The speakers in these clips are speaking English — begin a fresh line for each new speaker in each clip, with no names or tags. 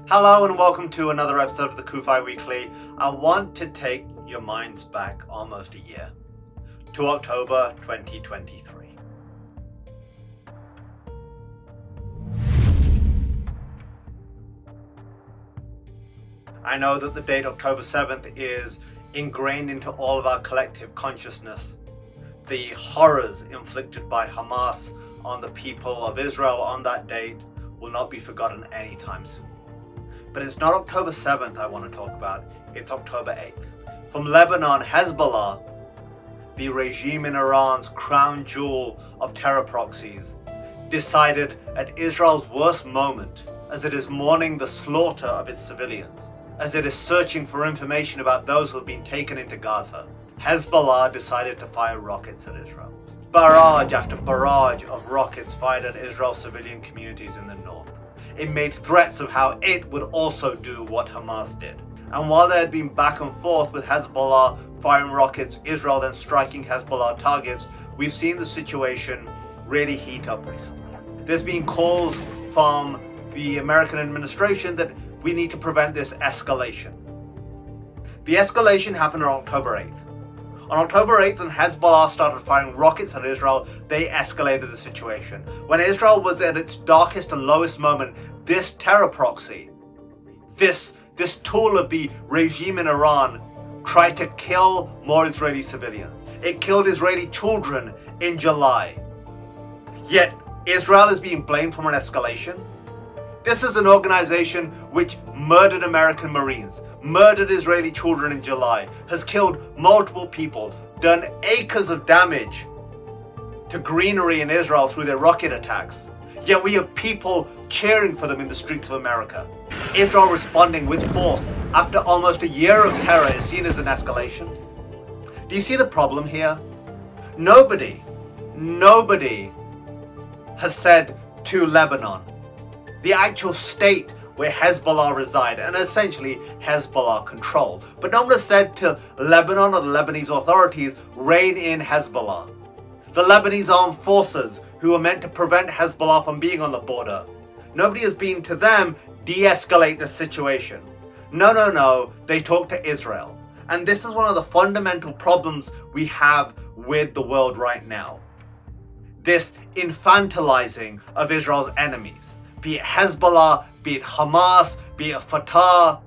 Hello and welcome to another episode of the CUFI Weekly. I want to take your minds back almost a year to October 2023. I know that the date October 7th is ingrained into all of our collective consciousness. The horrors inflicted by Hamas on the people of Israel on that date will not be forgotten anytime soon. But it's not October 7th I want to talk about, it's October 8th. From Lebanon, Hezbollah, the regime in Iran's crown jewel of terror proxies, decided at Israel's worst moment, as it is mourning the slaughter of its civilians, as it is searching for information about those who have been taken into Gaza, Hezbollah decided to fire rockets at Israel. Barrage after barrage of rockets fired at Israel's civilian communities in the north. It made threats of how it would also do what Hamas did. And while there had been back and forth with Hezbollah firing rockets, Israel then striking Hezbollah targets, we've seen the situation really heat up recently. There's been calls from the American administration that we need to prevent this escalation. The escalation happened on October 8th. On October 8th, when Hezbollah started firing rockets at Israel, they escalated the situation. When Israel was at its darkest and lowest moment, this terror proxy, this tool of the regime in Iran, tried to kill more Israeli civilians. It killed Israeli children in July. Yet, Israel is being blamed for an escalation. This is an organization which murdered American Marines, murdered Israeli children in July, has killed multiple people, done acres of damage to greenery in Israel through their rocket attacks. Yet we have people cheering for them in the streets of America. Israel responding with force after almost a year of terror is seen as an escalation. Do you see the problem here? Nobody has said to Lebanon, the actual state where Hezbollah reside, and essentially Hezbollah control. But no one has said to Lebanon or the Lebanese authorities, rein in Hezbollah. The Lebanese armed forces who are meant to prevent Hezbollah from being on the border. Nobody has been to them, de-escalate the situation. No, they talk to Israel. And this is one of the fundamental problems we have with the world right now. This infantilizing of Israel's enemies. Be it Hezbollah, be it Hamas, be it Fatah.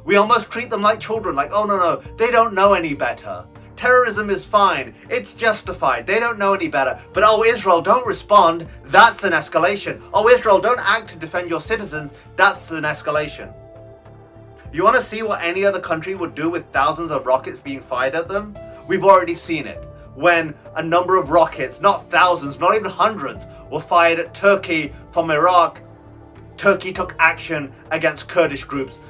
We almost treat them like children, like, oh no, they don't know any better. Terrorism is fine, it's justified, they don't know any better. But oh Israel, don't respond, that's an escalation. Oh Israel, don't act to defend your citizens, that's an escalation. You want to see what any other country would do with thousands of rockets being fired at them? We've already seen it. When a number of rockets, not thousands, not even hundreds, were fired at Turkey from Iraq, Turkey took action against Kurdish groups,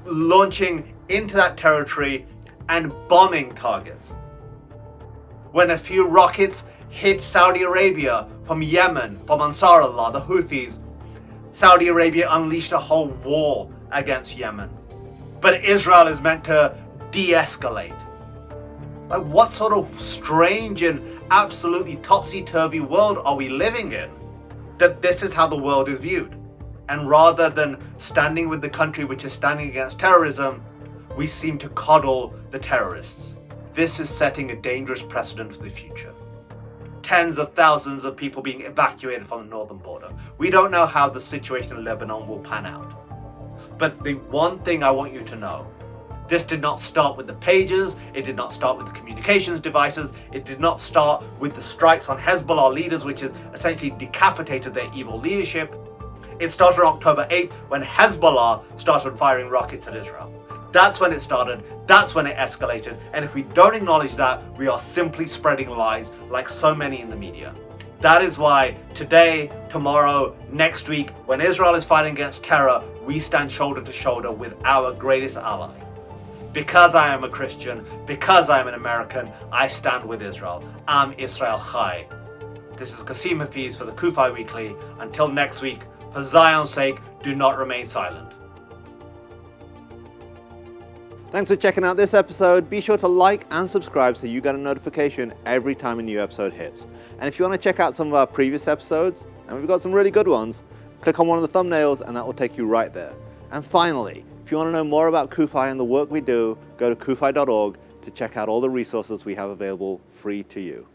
launching into that territory and bombing targets. When a few rockets hit Saudi Arabia from Yemen, from Ansar Allah, the Houthis, Saudi Arabia unleashed a whole war against Yemen. But Israel is meant to de-escalate. Like, what sort of strange and absolutely topsy-turvy world are we living in that this is how the world is viewed? And rather than standing with the country which is standing against terrorism, we seem to coddle the terrorists. This is setting a dangerous precedent for the future. Tens of thousands of people being evacuated from the northern border. We don't know how the situation in Lebanon will pan out. But the one thing I want you to know, this did not start with the pagers, it did not start with the communications devices, it did not start with the strikes on Hezbollah leaders, which has essentially decapitated their evil leadership. It started on October 8th when Hezbollah started firing rockets at Israel. That's when it started, that's when it escalated, and if we don't acknowledge that, we are simply spreading lies like so many in the media. That is why today, tomorrow, next week, when Israel is fighting against terror, we stand shoulder to shoulder with our greatest ally. Because I am a Christian, because I am an American, I stand with Israel. Am Israel Chai. This is Kasim Hafeez for the CUFI Weekly. Until next week, for Zion's sake, do not remain silent.
Thanks for checking out this episode. Be sure to like and subscribe so you get a notification every time a new episode hits. And if you want to check out some of our previous episodes, and we've got some really good ones, click on one of the thumbnails and that will take you right there. And finally, if you want to know more about CUFI and the work we do, go to CUFI.org to check out all the resources we have available free to you.